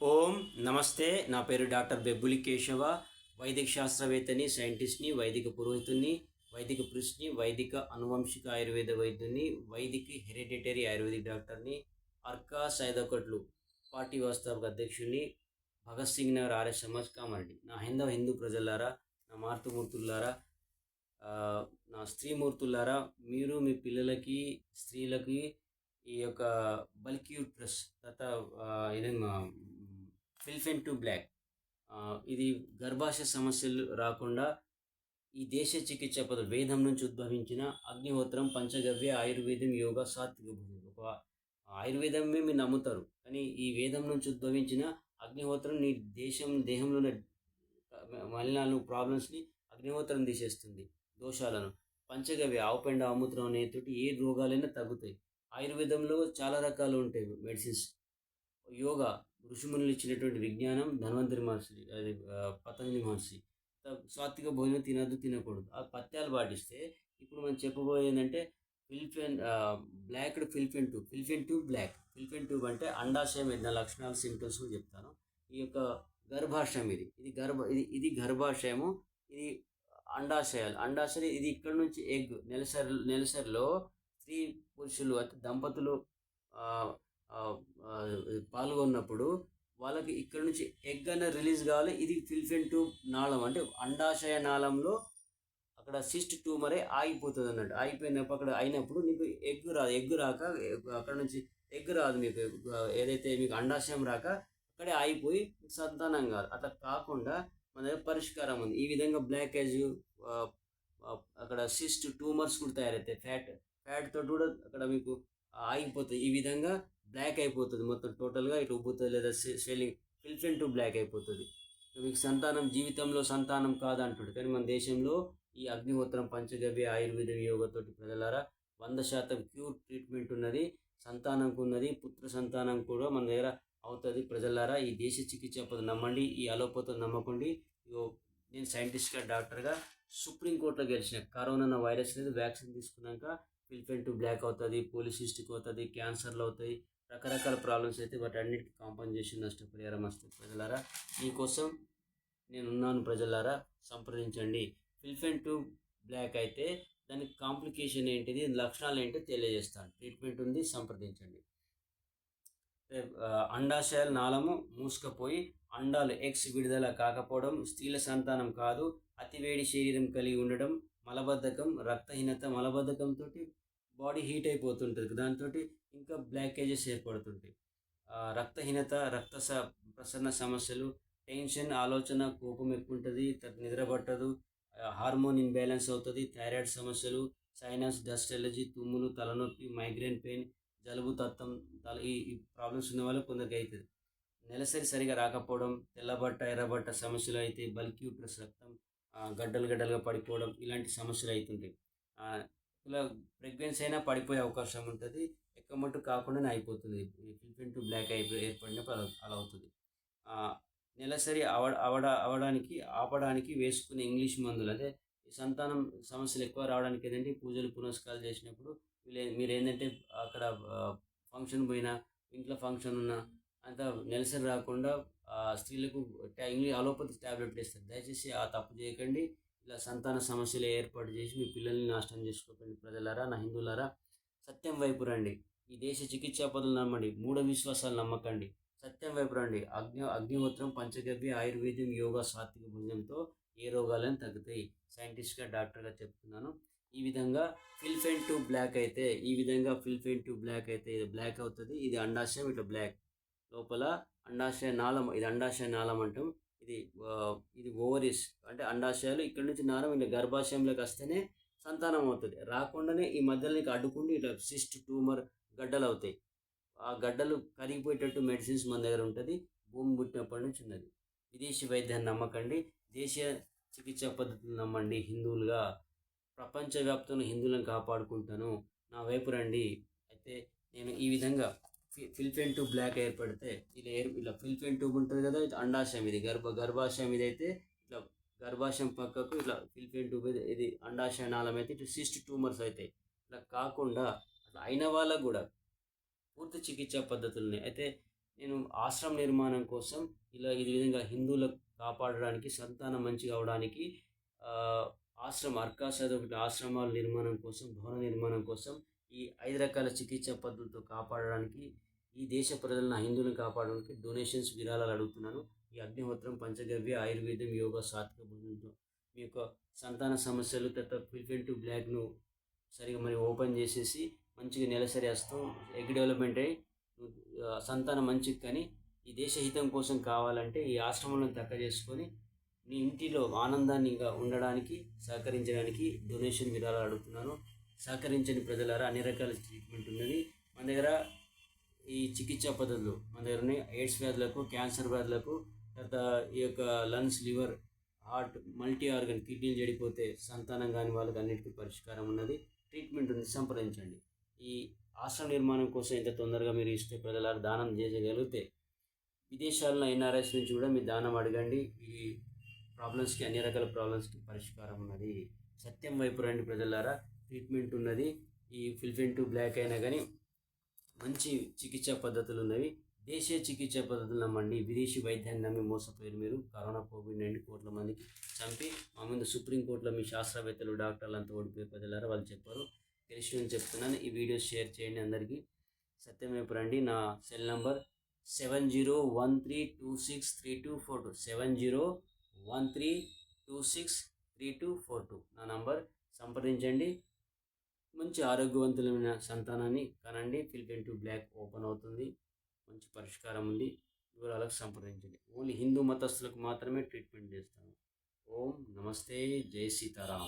ఓం నమస్తే. నా పేరు డాక్టర్ బెబ్బులి కేశవ. వైదిక శాస్త్రవేత్తని, సైంటిస్ట్ని, వైదిక పురోహితుడిని, వైదిక పురుషుని, వైదిక అనువంశిక ఆయుర్వేద వైద్యుని, వైదిక హెరిడిటరీ ఆయుర్వేదిక్ డాక్టర్ని, అర్కా సైదొకట్లు పార్టీ వ్యవస్థాపక అధ్యక్షుడిని, భగత్ సింగ్ నగర్ ఆర్య సమాజ్ కామారెడ్డి. నా హిందూ ప్రజలారా, నా మాతృమూర్తులారా, నా స్త్రీమూర్తులారా, మీరు మీ పిల్లలకి, స్త్రీలకి ఈ యొక్క బల్క్ యూట్రస్ ఇదేమో ఫిల్ఫెన్ టు బ్లాక్, ఇది గర్భాశయ సమస్యలు రాకుండా ఈ దేశ చికిత్స పద్ధతి వేదం నుంచి ఉద్భవించిన అగ్నిహోత్రం, పంచగవ్య, ఆయుర్వేదం, యోగా, సాత్విక భోజనం. ఒక ఆయుర్వేదమే మీరు నమ్ముతారు, కానీ ఈ వేదం నుంచి ఉద్భవించిన అగ్నిహోత్రం నీ దేహంలో ఉన్న మలినాలను, ప్రాబ్లమ్స్ని అగ్నిహోత్రం తీసేస్తుంది, దోషాలను. పంచగవ్య, ఆవుపెండ, ఆముత్రం అనేతోటి ఏ రోగాలైనా తగ్గుతాయి. ఆయుర్వేదంలో చాలా రకాలు ఉంటాయి మెడిసిన్స్. యోగా, ఋషిమునులు ఇచ్చినటువంటి విజ్ఞానం, ధన్వంతరి మహర్షి, అది పతంజలి మహర్షి. సాత్విక భోజనం తినకూడదు, ఆ పథ్యాలు పాటిస్తే. ఇప్పుడు మనం చెప్పబోయేది ఏంటంటే ఫిల్ఫెన్ ట్యూబ్ బ్లాక్. ఫిల్ఫెన్ ట్యూబ్ అంటే అండాశయం ఏదైనా లక్షణాలు, సింప్టమ్స్ చెప్తాను. ఈ యొక్క గర్భాశయం, ఇది గర్భాశయము, ఇది అండాశయాలు ఇది ఇక్కడ నుంచి ఎగ్, నెలసరిలో స్త్రీ పురుషులు అంటే దంపతులు పాల్గొన్నప్పుడు వాళ్ళకి ఇక్కడ నుంచి ఎగ్ అన్న రిలీజ్ కావాలి. ఇది ఫిల్ఫెన్ ట్యూబ్ నాళం, అంటే అండాశయ నాళంలో అక్కడ సిస్ట్ ట్యూమరే ఆగిపోతుంది అన్నట్టు. ఆగిపోయినప్పుడు అక్కడ అయినప్పుడు నీకు ఎగ్ రాక అక్కడ నుంచి ఎగ్ రాదు మీకు. ఏదైతే మీకు అండాశయం రాక అక్కడే ఆగిపోయి సంతానం కాదు. అట్లా కాకుండా మన దగ్గర పరిష్కారం ఉంది. ఈ విధంగా బ్లాకేజ్, అక్కడ సిస్ట్ ట్యూమర్స్ కూడా తయారవుతాయి. ఫ్యాట్ తోటి కూడా అక్కడ మీకు ఆగిపోతుంది. ఈ విధంగా బ్లాక్ అయిపోతుంది మొత్తం, టోటల్గా ఇటు ఉబ్బుతుంది, లేదా స్వెల్లింగ్, ఫిల్ఫెన్ టు బ్లాక్ అయిపోతుంది. మీకు జీవితంలో సంతానం కాదంటాడు, కానీ మన దేశంలో ఈ అగ్నిహోత్రం, పంచగవ్య, ఆయుర్వేదం, యోగతోటి ప్రజలారా 100% క్యూర్ ట్రీట్మెంట్ ఉన్నది. సంతానంకు ఉన్నది, పుత్ర సంతానం కూడా మన దగ్గర అవుతుంది. ప్రజలారా, ఈ దేశ చికిత్స పద్ధతి నమ్మండి, ఈ అలోపతిని నమ్మకండి. నేను సైంటిస్ట్గా, డాక్టర్గా సుప్రీంకోర్టులో గెలిచిన. కరోనా వైరస్ అనేది వ్యాక్సిన్ తీసుకున్నాక ఫిల్ఫెన్ టు బ్లాక్ అవుతుంది, పోలిసిస్టిక్ అవుతుంది, క్యాన్సర్లు అవుతాయి, రకరకాల ప్రాబ్లమ్స్ అయితే. వాటి అన్నిటికీ కాంపన్సేషన్, నష్టపరిహారం వస్తుంది. ప్రజలారా, మీకోసం నేనున్నాను. ప్రజలారా, సంప్రదించండి. ఫిల్ఫెన్ టు బ్లాక్ అయితే దానికి కాంప్లికేషన్ ఏంటిది, లక్షణాలు ఏంటో తెలియజేస్తాను. ట్రీట్మెంట్ ఉంది, సంప్రదించండి. అండాశయాల నాళము మూసుకపోయి అండాలు ఎగ్స్ విడుదల కాకపోవడం, స్త్రీల సంతానం కాదు, అతివేడి శరీరం కలిగి ఉండడం, మలబద్ధకం, రక్తహీనత. మలబద్ధకంతో బాడీ హీట్ అయిపోతుంటుంది, దాంతో ఇంకా బ్లాకేజెస్ ఏర్పడుతుంటాయి. రక్తహీనత, ప్రసరణ సమస్యలు, టెన్షన్, ఆలోచన, కోపం ఎక్కువ ఉంటుంది, నిద్ర పట్టదు, హార్మోన్ ఇన్బ్యాలెన్స్ అవుతుంది, థైరాయిడ్ సమస్యలు, సైనస్, డస్ట్ ఎలర్జీ, తుమ్ములు, తలనొప్పి, మైగ్రేన్ పెయిన్, జలుబు, తత్తం, ఈ ప్రాబ్లమ్స్ ఉన్న వాళ్ళు కొందరికి అవుతుంది. నెలసరి సరిగా రాకపోవడం, తెల్లబట్ట, ఎర్రబట్ట సమస్యలు అయితే, బల్క్ యూట్రస్, రక్తం గడ్డలుగా పడిపోవడం, ఇలాంటి సమస్యలు అవుతుంటాయి. ఇలా ప్రెగ్నెన్సీ అయినా పడిపోయే అవకాశం ఉంటుంది. ఎక్కమట్టు కాకుండానే అయిపోతుంది. ఫిల్ఫెన్ టు బ్లాక్ ఏర్పడినప్పుడు అలా అవుతుంది. నెలసరి అవడానికి ఆపడానికి వేసుకునే ఇంగ్లీష్ మందులు, అంటే సంతానం సమస్యలు ఎక్కువ రావడానికి ఏంటంటే పూజలు పునస్కారాలు చేసినప్పుడు మీరు ఏంటంటే అక్కడ ఫంక్షన్ పోయినా, ఇంట్లో ఫంక్షన్ ఉన్నా అంతా నెలసరి రాకుండా స్త్రీలకు అలోపతి ట్యాబ్లెట్లు ఇస్తారు. దయచేసి ఆ తప్పు చేయకండి. ఇలా సంతాన సమస్యలు ఏర్పాటు చేసి మీ పిల్లల్ని నాశనం చేసుకోకండి. ప్రజలారా, నా హిందువులారా, సత్యం వైపు రండి. ఈ దేశ చికిత్సా పద్ధతులు నమ్మండి, మూఢ విశ్వాసాలు నమ్మకండి. సత్యం వైపు రండి. అగ్నిహోత్రం, పంచగవ్య, ఆయుర్వేదం, యోగా, సాత్విక భోజనంతో ఏ రోగాలను తగ్గుతాయి. సైంటిస్ట్గా, డాక్టర్గా చెప్తున్నాను. ఈ విధంగా ఫిల్ఫెన్ టు బ్లాక్ అయితే, ఇది బ్లాక్ అవుతుంది. ఇది అండాశయం, ఇట్లా బ్లాక్ లోపల అండాశయ నాళం, ఇది అండాశయ నాళం అంటాం. ఇది ఓవరీస్, అంటే అండాశయాలు ఇక్కడ నుంచి నాళం ఇలా గర్భాశయంలోకి వస్తేనే సంతానం అవుతుంది. రాకుండానే ఈ మధ్యలో అడ్డుకుంటూ ఇట్లా సిస్ట్, ట్యూమర్, గడ్డలు అవుతాయి. ఆ గడ్డలు కరిగిపోయేటట్టు మెడిసిన్స్ మన దగ్గర ఉంటుంది. భూమి పుట్టినప్పటి నుంచి ఉన్నది. విదేశీ వైద్యాన్ని నమ్మకండి, దేశీయ చికిత్సా పద్ధతులు నమ్మండి. హిందువులుగా ప్రపంచవ్యాప్తంగా హిందువులను కాపాడుకుంటాను. నా వైపు రండి. అయితే నేను ఈ విధంగా ఫిల్ఫెన్ ట్యూబ్ బ్లాక్ ఏర్పడితే ఇలా ఫిల్ఫెన్ ట్యూబ్ ఉంటుంది కదా, ఇది అండాశయం, ఇది గర్భాశయం. ఇదైతే ఇట్లా గర్భాశయం పక్కకు ఇట్లా ఫిల్ఫెన్ ట్యూబ్, ఇది అండాశయ నాళం అయితే ఇటు సిస్ట్ ట్యూమర్స్ అవుతాయి. ఇట్లా కాకుండా అట్లా అయిన వాళ్ళకు కూడా పూర్తి చికిత్సా పద్ధతులని అయితే నేను ఆశ్రమ నిర్మాణం కోసం ఈ విధంగా హిందువులకు కాపాడడానికి, సంతానం మంచిగా అవడానికి అర్కాస్ ఒకటి ఆశ్రమాల నిర్మాణం కోసం, భవన నిర్మాణం కోసం ఈ 5 రకాల చికిత్సా పద్ధతులతో కాపాడడానికి, ఈ దేశ ప్రజలను హిందువులను కాపాడడానికి డొనేషన్స్, విరాళాలు అడుగుతున్నాను. ఈ అగ్నిహోత్రం, పంచగవ్య, ఆయుర్వేదం, యోగా, సాత్విక భోజనంతో మీ యొక్క సంతాన సమస్యలు, తర్వాత ప్రివెంటివ్ బ్లాక్ను సరిగా మరి ఓపెన్ చేసేసి మంచిగా నెలసరి వస్తాం, ఎగ్ డెవలప్మెంట్ అయ్యి సంతానం మంచిగా కానీ ఈ దేశ హితం కోసం కావాలంటే ఈ ఆశ్రమంలో దక్క చేసుకొని మీ ఇంటిలో ఆనందాన్నిగా ఉండడానికి, సహకరించడానికి డొనేషన్ విరాళాలు అడుగుతున్నాను. సహకరించని ప్రజలారా అన్ని రకాల ట్రీట్మెంట్ ఉన్నది మన దగ్గర. ఈ చికిత్సా పద్ధతులు మన దగ్గర ఉన్నాయి. ఎయిడ్స్ వ్యాధులకు, క్యాన్సర్ వ్యాధులకు, తర్వాత ఈ యొక్క lungs, liver, heart, multi organ, కిడ్నీలు చెడిపోతే సంతానం కాని వాళ్ళకి అన్నిటికీ పరిష్కారం ఉన్నది, ట్రీట్మెంట్ ఉంది. సంప్రదించండి. ఈ ఆశ్రమ నిర్మాణం కోసం ఎంత తొందరగా మీరు ఇస్తే ప్రజలారా దానం చేయగలిగితే, విదేశాల్లో ఎన్ఆర్ఐస్ నుంచి కూడా మీరు దానం అడగండి. ఈ ప్రాబ్లమ్స్కి, అన్ని రకాల ప్రాబ్లమ్స్కి పరిష్కారం ఉన్నది. సత్యం వైపు రండి ప్రజలారా, ట్రీట్మెంట్ ఉన్నది. ఈ ప్రివెంటివ్ బ్లాక్ అయినా కానీ మంచి చికిత్సా పద్ధతులు ఉన్నవి. దేశీయ చికిత్సా పద్ధతులు నమ్మండి. విదేశీ వైద్యాన్ని నమ్మి మోసపోయారు మీరు. కరోనా, కోవిడ్-19 కోట్ల మందికి చంపి మా ముందు సుప్రీంకోర్టులో మీ శాస్త్రవేత్తలు, డాక్టర్లు అంతా ఓడిపోయే ప్రజలారా వాళ్ళు చెప్పారు. తెలిసి చెప్తున్నాను. ఈ వీడియో షేర్ చేయండి అందరికీ. సత్యం వైపు రండి. నా సెల్ నంబర్ 7013263242, 7013263242 నా నంబర్. సంప్రదించండి. మంచి ఆరోగ్యవంతులైన సంతానాన్ని కనండి. ప్రివెంటివ్ బ్లాక్ ఓపెన్ అవుతుంది. మంచి పరిష్కారం ఉంది. వివరాలకు సంప్రదించండి. ఓన్లీ హిందూ మతస్థులకు మాత్రమే ట్రీట్మెంట్ చేస్తాను. ఓం నమస్తే, జై సీతారాం.